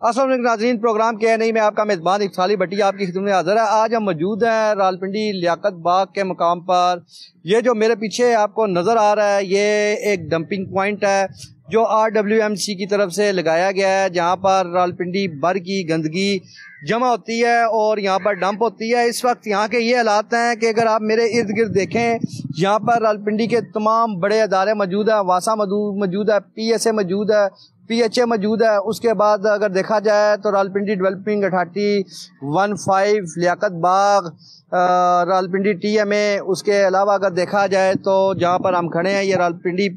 السلام علیکم ناظرین، پروگرام کیا ہے نہیں میں آپ کا میزبان افصالی بھٹی آپ کی خدمت میں حاضر ہے۔ آج ہم موجود ہیں راولپنڈی لیاقت باغ کے مقام پر۔ یہ جو میرے پیچھے آپ کو نظر آ رہا ہے یہ ایک ڈمپنگ پوائنٹ ہے جو RWMC کی طرف سے لگایا گیا ہے، جہاں پر راولپنڈی بھر کی گندگی جمع ہوتی ہے اور یہاں پر ڈمپ ہوتی ہے۔ اس وقت یہاں کے یہ حالات ہیں کہ اگر آپ میرے ارد گرد دیکھیں، یہاں پر راولپنڈی کے تمام بڑے ادارے موجود ہیں، واسا موجود ہے، PSA موجود ہے، PHA موجود ہے۔ اس کے بعد اگر دیکھا جائے تو راولپنڈی ڈیولپنگ اتھارٹی 15 لیاقت باغ، راولپنڈی TMA، اس کے علاوہ اگر دیکھا جائے تو جہاں پر ہم کھڑے ہیں یہ Rawalpindi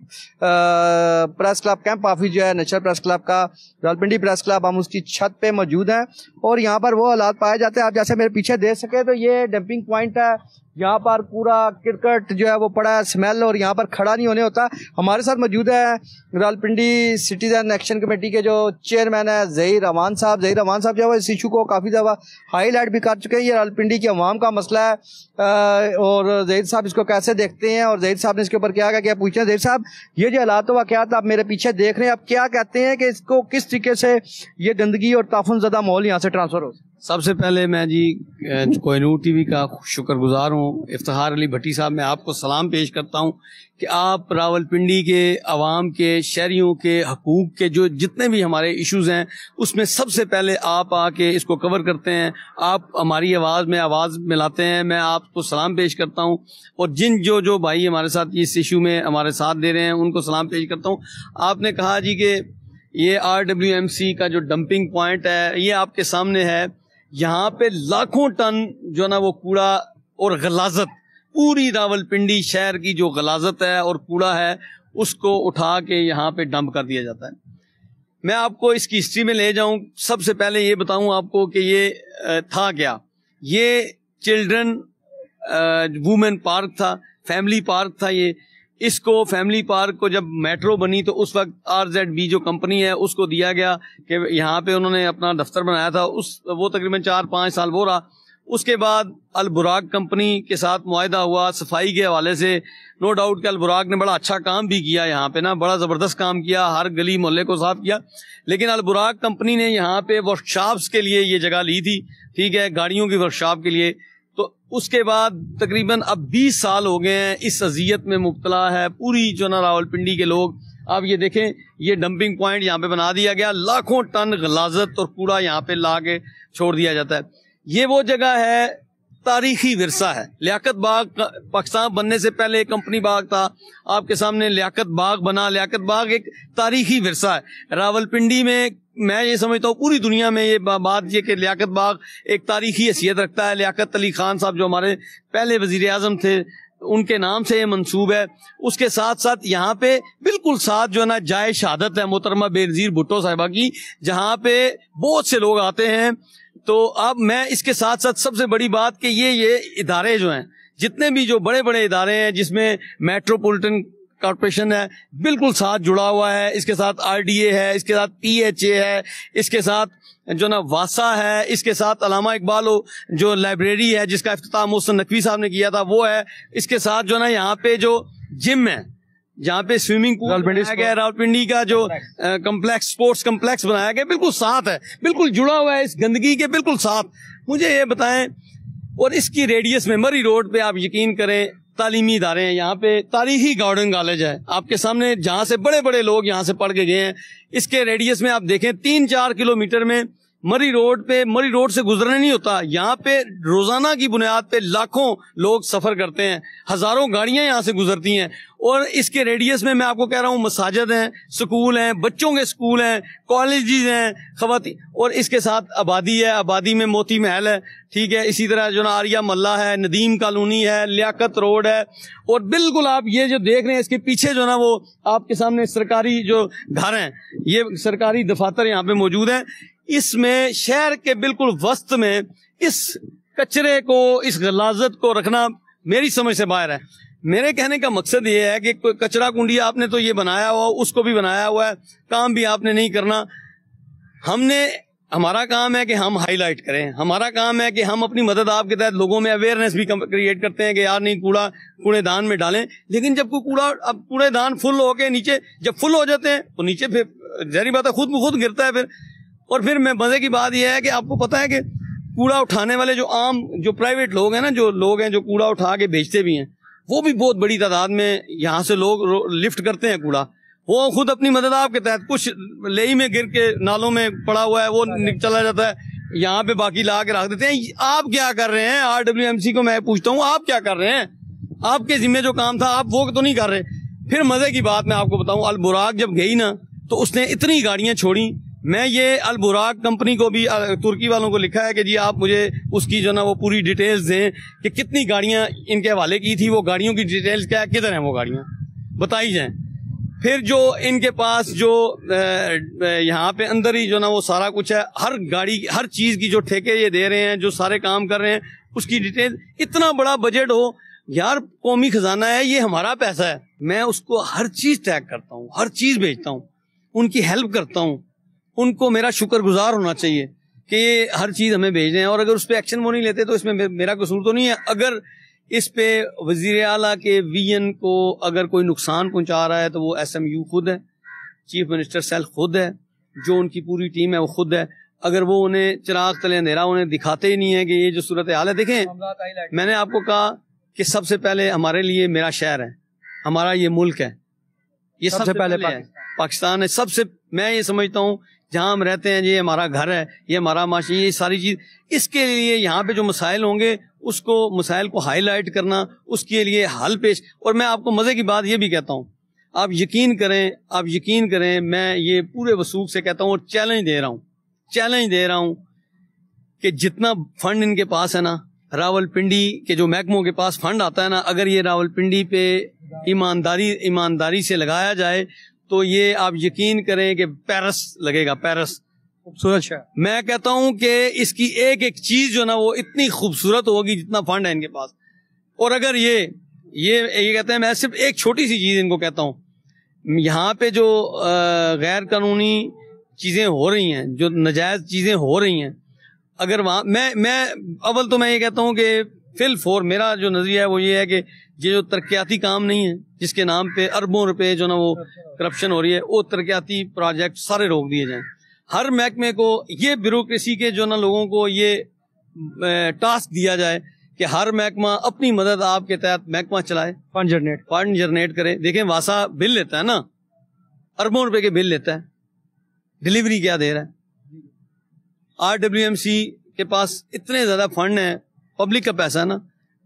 press club camp office جو ہے نیشنل پریس کلب کا، راولپنڈی پریس کلب، ہم اس کی چھت پہ موجود ہیں اور یہاں پر وہ حالات پائے جاتے ہیں۔ آپ جیسے میرے پیچھے دیکھ سکے تو یہ ڈمپنگ پوائنٹ ہے، یہاں پر پورا کرکٹ جو ہے وہ پڑا ہے، اسمیل، اور یہاں پر کھڑا نہیں ہونے ہوتا۔ ہمارے ساتھ موجود ہے راولپنڈی سٹیزن ایکشن کمیٹی کے جو چیئرمین ہیں ظہیر امان صاحب۔ ظہیر امان صاحب جو ہے اس ایشو کو کافی زیادہ ہائی لائٹ بھی کر چکے ہیں، یہ راولپنڈی کی عوام کا مسئلہ ہے اور ظہیر صاحب اس کو کیسے دیکھتے ہیں اور ظہیر صاحب نے اس کے اوپر کیا پوچھتے ہیں۔ ظہیر صاحب، یہ جو حالات و واقعات آپ میرے پیچھے دیکھ رہے ہیں، آپ کیا کہتے ہیں کہ اس کو کس طریقے سے یہ گندگی اور تعفن زدہ ماحول یہاں سے ٹرانسفر ہو؟ سب سے پہلے میں کوہ نور TV کا شکر گزار ہوں۔ افتخار علی بھٹی صاحب، میں آپ کو سلام پیش کرتا ہوں کہ آپ راولپنڈی کے عوام کے، شہریوں کے حقوق کے جو جتنے بھی ہمارے ایشوز ہیں اس میں سب سے پہلے آپ آ کے اس کو کور کرتے ہیں، آپ ہماری آواز میں آواز ملاتے ہیں۔ میں آپ کو سلام پیش کرتا ہوں اور جن جو بھائی ہمارے ساتھ اس ایشو میں ہمارے ساتھ دے رہے ہیں ان کو سلام پیش کرتا ہوں۔ آپ نے کہا جی کہ یہ RWMC کا جو ڈمپنگ پوائنٹ ہے یہ آپ کے سامنے ہے، یہاں پہ لاکھوں ٹن جو نا وہ کوڑا اور غلاظت، پوری راولپنڈی شہر کی جو غلاظت ہے اور کوڑا ہے اس کو اٹھا کے یہاں پہ ڈمپ کر دیا جاتا ہے۔ میں آپ کو اس کی ہسٹری میں لے جاؤں، سب سے پہلے یہ بتاؤں آپ کو کہ یہ تھا کیا۔ یہ چلڈرن وومن پارک تھا، فیملی پارک تھا۔ یہ اس کو فیملی پارک کو جب میٹرو بنی تو اس وقت RZB جو کمپنی ہے اس کو دیا گیا کہ یہاں پہ انہوں نے اپنا دفتر بنایا تھا، وہ تقریباً 4-5 سال وہ رہا۔ اس کے بعد البراق کمپنی کے ساتھ معاہدہ ہوا صفائی کے حوالے سے۔ نو ڈاؤٹ کہ البراق نے بڑا اچھا کام بھی کیا یہاں پہ نا، بڑا زبردست کام کیا، ہر گلی محلے کو صاف کیا، لیکن البراق کمپنی نے یہاں پہ ورک شاپس کے لیے یہ جگہ لی تھی، ٹھیک ہے، گاڑیوں کی ورک شاپ کے لیے۔ تو اس کے بعد تقریباً اب 20 سال ہو گئے ہیں اس اذیت میں مبتلا ہے پوری جو نا راولپنڈی کے لوگ۔ آپ یہ دیکھیں، یہ ڈمپنگ پوائنٹ یہاں پہ بنا دیا گیا، لاکھوں ٹن غلاظت اور کوڑا یہاں پہ لا کے چھوڑ دیا جاتا ہے۔ یہ وہ جگہ ہے، تاریخی ورثہ ہے۔ لیاقت باغ پاکستان بننے سے پہلے کمپنی باغ تھا، آپ کے سامنے لیاقت باغ بنا۔ لیاقت باغ ایک تاریخی ورثہ ہے راولپنڈی میں۔ میں یہ سمجھتا ہوں پوری دنیا میں یہ بات یہ کہ لیاقت باغ ایک تاریخی حیثیت رکھتا ہے۔ لیاقت علی خان صاحب جو ہمارے پہلے وزیر اعظم تھے ان کے نام سے یہ منسوب ہے۔ اس کے ساتھ ساتھ یہاں پہ بالکل ساتھ جو ہے نا جائے شہادت ہے محترمہ بینظیر بھٹو صاحبہ کی، جہاں پہ بہت سے لوگ آتے ہیں۔ تو اب میں اس کے ساتھ ساتھ سب سے بڑی بات کہ یہ ادارے جو ہیں، جتنے بھی جو بڑے بڑے ادارے ہیں جس میں میٹروپولیٹن کارپوریشن ہے بالکل ساتھ جڑا ہوا ہے، اس کے ساتھ RDA ہے، اس کے ساتھ PHA ہے، اس کے ساتھ جو نا واسا ہے، اس کے ساتھ علامہ اقبال جو لائبریری ہے جس کا افتتاح محسن نقوی صاحب نے کیا تھا وہ ہے، اس کے ساتھ جو نا یہاں پہ جو جم ہے، جہاں پہ سوئمنگ پول بنایا گیا، راولپنڈی کا جو کمپلیکس، اسپورٹس کمپلیکس بنایا گیا، بالکل ساتھ ہے، بالکل جڑا ہوا ہے اس گندگی کے بالکل ساتھ۔ مجھے یہ بتائیں، اور اس کی ریڈیس میں مری روڈ پہ آپ یقین کریں تعلیمی ادارے ہیں، یہاں پہ تاریخی گارڈن کالج ہے آپ کے سامنے جہاں سے بڑے بڑے لوگ یہاں سے پڑھ کے گئے ہیں۔ اس کے ریڈیس میں آپ دیکھیں 3-4 کلومیٹر میں مری روڈ سے گزرنا نہیں ہوتا، یہاں پہ روزانہ کی بنیاد پہ لاکھوں لوگ سفر کرتے ہیں، ہزاروں گاڑیاں یہاں سے گزرتی ہیں۔ اور اس کے ریڈیس میں آپ کو کہہ رہا ہوں مساجد ہیں، سکول ہیں، بچوں کے سکول ہیں، کالجز ہیں، خواتین، اور اس کے ساتھ آبادی ہے، آبادی میں موتی محل ہے، ٹھیک ہے، اسی طرح جو نا آریہ ملہ ہے، ندیم کالونی ہے، لیاقت روڈ ہے، اور بالکل آپ یہ جو دیکھ رہے ہیں اس کے پیچھے جو نا وہ آپ کے سامنے سرکاری جو گھر ہیں، یہ سرکاری دفاتر یہاں پہ موجود ہیں۔ اس میں شہر کے بالکل وسط میں اس کچرے کو، اس غلاظت کو رکھنا میری سمجھ سے باہر ہے۔ میرے کہنے کا مقصد یہ ہے کہ کچرا کنڈی آپ نے تو یہ بنایا ہوا، اس کو بھی بنایا ہوا ہے، کام بھی آپ نے نہیں کرنا۔ ہمارا کام ہے کہ ہم ہائی لائٹ کریں، ہمارا کام ہے کہ ہم اپنی مدد آپ کے تحت لوگوں میں اویئرنیس بھی کریٹ کرتے ہیں کہ یار نہیں کوڑے دان میں ڈالیں۔ لیکن جب کوڑے دان فل ہو کے نیچے جب فل ہو جاتے ہیں تو نیچے پھر ظاہری بات ہے خود بخود گرتا ہے۔ پھر اور پھر میں مزے کی بات یہ ہے کہ آپ کو پتا ہے کہ کوڑا اٹھانے والے جو عام جو پرائیویٹ لوگ ہیں نا، جو لوگ ہیں جو کوڑا اٹھا کے بیچتے بھی ہیں، وہ بھی بہت بڑی تعداد میں یہاں سے لوگ لفٹ کرتے ہیں کوڑا. وہ خود اپنی مدد آپ کے تحت کچھ لئی میں گر کے نالوں میں پڑا ہوا ہے وہ چلا جاتا ہے، یہاں پہ باقی لا کے رکھ دیتے ہیں. آپ کیا کر رہے ہیں؟ RWMC کو میں پوچھتا ہوں آپ کیا کر رہے ہیں؟ آپ کے ذمہ جو کام تھا آپ وہ تو نہیں کر رہے. پھر مزے کی بات میں آپ کو بتاؤں، البراق جب گئی نا تو اس نے اتنی گاڑیاں چھوڑی. میں یہ البراق کمپنی کو بھی ترکی والوں کو لکھا ہے کہ جی آپ مجھے اس کی جو نا وہ پوری ڈیٹیلز دیں کہ کتنی گاڑیاں ان کے حوالے کی تھی، وہ گاڑیوں کی ڈیٹیلز کیا ہے، کدھر ہیں وہ گاڑیاں بتائی جائیں. پھر جو ان کے پاس جو یہاں پہ اندر ہی جو نا وہ سارا کچھ ہے، ہر گاڑی ہر چیز کی جو ٹھیکے یہ دے رہے ہیں، جو سارے کام کر رہے ہیں، اس کی ڈیٹیل. اتنا بڑا بجٹ ہو یار، قومی خزانہ ہے، یہ ہمارا پیسہ ہے. میں اس کو ہر چیز ٹیگ کرتا ہوں، ہر چیز بھیجتا ہوں، ان کی ہیلپ کرتا ہوں. ان کو میرا شکر گزار ہونا چاہیے کہ یہ ہر چیز ہمیں بھیج رہے ہیں. اور اگر اس پہ ایکشن وہ نہیں لیتے تو اس میں میرا قصور تو نہیں ہے. اگر اس پہ وزیر اعلیٰ کے ویژن کو اگر کوئی نقصان پہنچا رہا ہے تو وہ SMU خود ہے، چیف منسٹر سیل خود ہے، جو ان کی پوری ٹیم ہے وہ خود ہے. اگر وہ انہیں چراغ تلے اندھیرا انہیں دکھاتے ہی نہیں ہے کہ یہ جو صورتحال ہے. دیکھیں، میں نے آپ کو کہا کہ سب سے پہلے ہمارے لیے میرا شہر ہے، ہمارا یہ ملک ہے، یہ سب سے پہلے پاکستان ہے. سب سے میں یہ سمجھتا ہوں جہاں ہم رہتے ہیں یہ ہمارا گھر ہے، یہ ہمارا معاشی، یہ ساری چیز. اس کے لیے یہاں پہ جو مسائل ہوں گے اس کو مسائل کو ہائی لائٹ کرنا، اس کے لیے حل پیش. اور میں آپ کو مزے کی بات یہ بھی کہتا ہوں، آپ یقین کریں میں یہ پورے وثوق سے کہتا ہوں اور چیلنج دے رہا ہوں کہ جتنا فنڈ ان کے پاس ہے نا، راولپنڈی کے جو محکموں کے پاس فنڈ آتا ہے نا، اگر یہ راولپنڈی پہ ایمانداری سے لگایا جائے تو یہ آپ یقین کریں کہ پیرس لگے گا، پیرس خوبصورت شہر. میں کہتا ہوں کہ اس کی ایک ایک چیز جو نا وہ اتنی خوبصورت ہوگی جتنا فنڈ ہے ان کے پاس. اور اگر یہ کہتے ہیں، میں صرف ایک چھوٹی سی چیز ان کو کہتا ہوں، یہاں پہ جو غیر قانونی چیزیں ہو رہی ہیں، جو ناجائز چیزیں ہو رہی ہیں، اگر وہاں میں اول تو میں یہ کہتا ہوں کہ میرا جو نظریہ ہے وہ یہ ہے کہ یہ جو ترقیاتی کام نہیں ہے، جس کے نام پہ اربوں روپے جو نا وہ کرپشن ہو رہی ہے، وہ ترقیاتی پروجیکٹ سارے روک دیے جائیں. ہر محکمے کو یہ بیوروکریسی کے جو نا لوگوں کو یہ ٹاسک دیا جائے کہ ہر محکمہ اپنی مدد آپ کے تحت محکمہ چلائے، فنڈ جنریٹ کرے. دیکھیں واسا بل لیتا ہے نا، اربوں روپے کے بل لیتا ہے، ڈلیوری کیا دے رہا ہے. RWMC کے پاس اتنے زیادہ فنڈ ہیں، پبلک کا پیسہ ہے نا،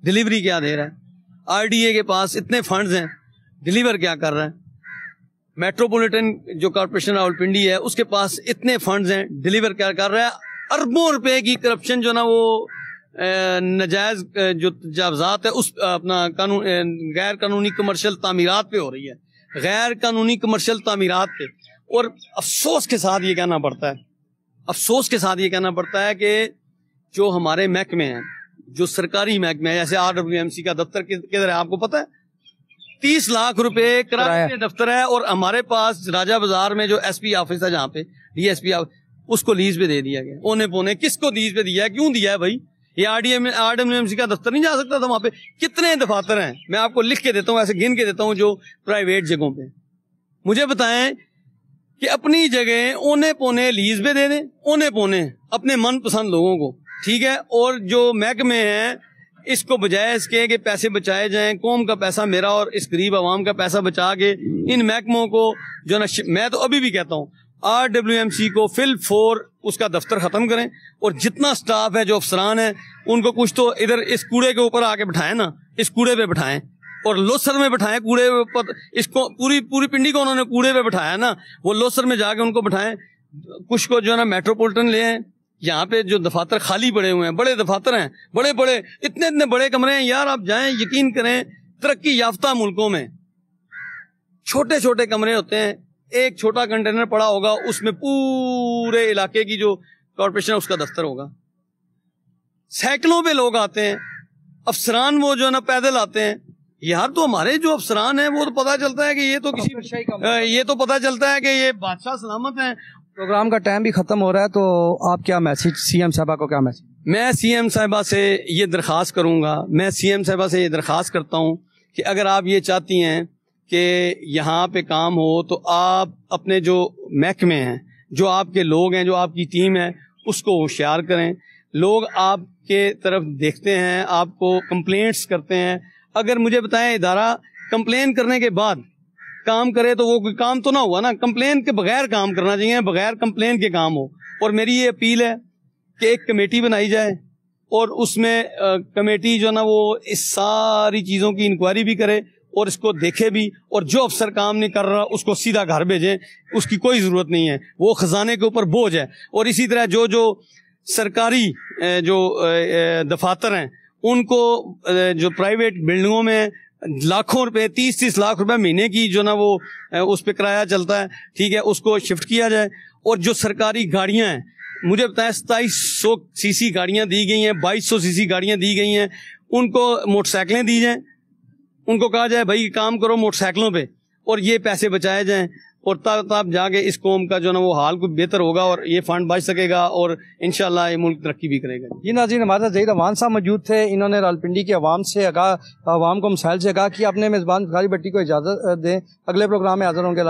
ڈلیوری کیا دے رہا ہے. RDA کے پاس اتنے فنڈز ہیں، ڈلیور کیا کر رہا ہے. میٹروپولیٹن جو کارپوریشن راولپنڈی ہے اس کے پاس اتنے فنڈز ہیں، ڈلیور کیا کر رہا ہے. اربوں روپے کی کرپشن جو نا وہ ناجائز جو تجاوزات ہے اس اپنا غیر قانونی کمرشل تعمیرات پہ ہو رہی ہے، غیر قانونی کمرشل تعمیرات پہ. اور افسوس کے ساتھ یہ کہنا پڑتا ہے کہ جو ہمارے محکمے ہیں، جو سرکاری محکمے ہیں، جیسے RWMC کا دفتر کدھر ہے آپ کو پتا ہے؟ 30 لاکھ روپے کرایہ دفتر ہے. اور ہمارے پاس راجہ بازار میں جو SP آفس ہے، جہاں پہ DSP اس کو لیز پہ دے دیا گیا. اونے پونے کس کو لیز پہ دیا ہے؟ کیوں دیا ہے بھائی؟ یہ RWMC کا دفتر نہیں جا سکتا تھا وہاں پہ؟ کتنے دفاتر ہیں، میں آپ کو لکھ کے دیتا ہوں، ایسے گن کے دیتا ہوں، جو پرائیویٹ جگہوں پہ. مجھے بتائیں کہ اپنی جگہ اونے پونے لیز پہ دے دیں، اونے پونے اپنے من پسند لوگوں کو، ٹھیک ہے. اور جو محکمے ہیں اس کو بجائے اس کے کہ پیسے بچائے جائیں، قوم کا پیسہ میرا اور اس غریب عوام کا پیسہ بچا کے ان محکموں کو جو نا، میں تو ابھی بھی کہتا ہوں RWMC کو فل فور اس کا دفتر ختم کریں. اور جتنا سٹاف ہے، جو افسران ہیں، ان کو کچھ تو ادھر اس کوڑے کے اوپر آ کے بٹھائیں نا، اس کوڑے پہ بٹھائیں اور لوسر میں بٹھائیں. کوڑے پر اس کو پوری پنڈی کو انہوں نے کوڑے پہ بٹھایا نا، وہ لوسر میں جا کے ان کو بٹھائیں. کچھ کو جو ہے نا میٹروپولیٹن لے آئیں. یہاں پہ جو دفاتر خالی پڑے ہوئے ہیں، بڑے دفاتر ہیں، بڑے اتنے بڑے کمرے ہیں یار. آپ جائیں، یقین کریں، ترقی یافتہ ملکوں میں چھوٹے کمرے ہوتے ہیں، ایک چھوٹا کنٹینر پڑا ہوگا، اس میں پورے علاقے کی جو کارپوریشن ہے اس کا دفتر ہوگا. سینکڑوں پہ لوگ آتے ہیں، افسران وہ جو ہے نا پیدل آتے ہیں. یار تو ہمارے جو افسران ہیں وہ تو پتا چلتا ہے کہ یہ تو پتا چلتا ہے کہ یہ بادشاہ سلامت ہیں. پروگرام کا ٹائم بھی ختم ہو رہا ہے، تو آپ کیا میسج CM صاحبہ کو کیا میسج؟ میں CM صاحبہ سے یہ درخواست کروں گا، میں CM صاحبہ سے یہ درخواست کرتا ہوں کہ اگر آپ یہ چاہتی ہیں کہ یہاں پہ کام ہو تو آپ اپنے جو محکمے ہیں، جو آپ کے لوگ ہیں, جو آپ کی ٹیم ہے, اس کو ہوشیار کریں. لوگ آپ کے طرف دیکھتے ہیں, آپ کو کمپلینٹس کرتے ہیں. اگر مجھے بتائیں ادارہ کمپلین کرنے کے بعد کام کرے تو وہ کوئی کام تو نہ ہوا نا. کمپلین کے بغیر کام کرنا چاہیے, بغیر کمپلین کے کام ہو. اور میری یہ اپیل ہے کہ ایک کمیٹی بنائی جائے اور اس میں کمیٹی جو نا وہ اس ساری چیزوں کی انکوائری بھی کرے اور اس کو دیکھے بھی, اور جو افسر کام نہیں کر رہا اس کو سیدھا گھر بھیجیں, اس کی کوئی ضرورت نہیں ہے, وہ خزانے کے اوپر بوجھ ہے. اور اسی طرح جو سرکاری جو دفاتر ہیں ان کو جو پرائیویٹ بلڈنگوں میں لاکھوں روپے 30-30 لاکھ روپے مہینے کی جو نا وہ اس پہ کرایہ چلتا ہے, ٹھیک ہے, اس کو شفٹ کیا جائے. اور جو سرکاری گاڑیاں ہیں, مجھے بتائیں 2700 سی سی گاڑیاں دی گئی ہیں, 2200 سی سی گاڑیاں دی گئی ہیں, ان کو موٹر سائیکلیں دی جائیں, ان کو کہا جائے بھائی کام کرو موٹر سائیکلوں پہ, اور یہ پیسے بچائے جائیں. اور تب جا کے اس قوم کا جو نا وہ حال کو بہتر ہوگا اور یہ فنڈ بچ سکے گا اور انشاءاللہ یہ ملک ترقی بھی کرے گا. جی ناظرین, ہمارے ساتھ ظہیر امان صاحب موجود تھے. انہوں نے راولپنڈی کے عوام کو مسائل سے آگاہ کیا. اپنے میزبان بخاری بھٹی کو اجازت دیں, اگلے پروگرام میں حاضر ہوں گے.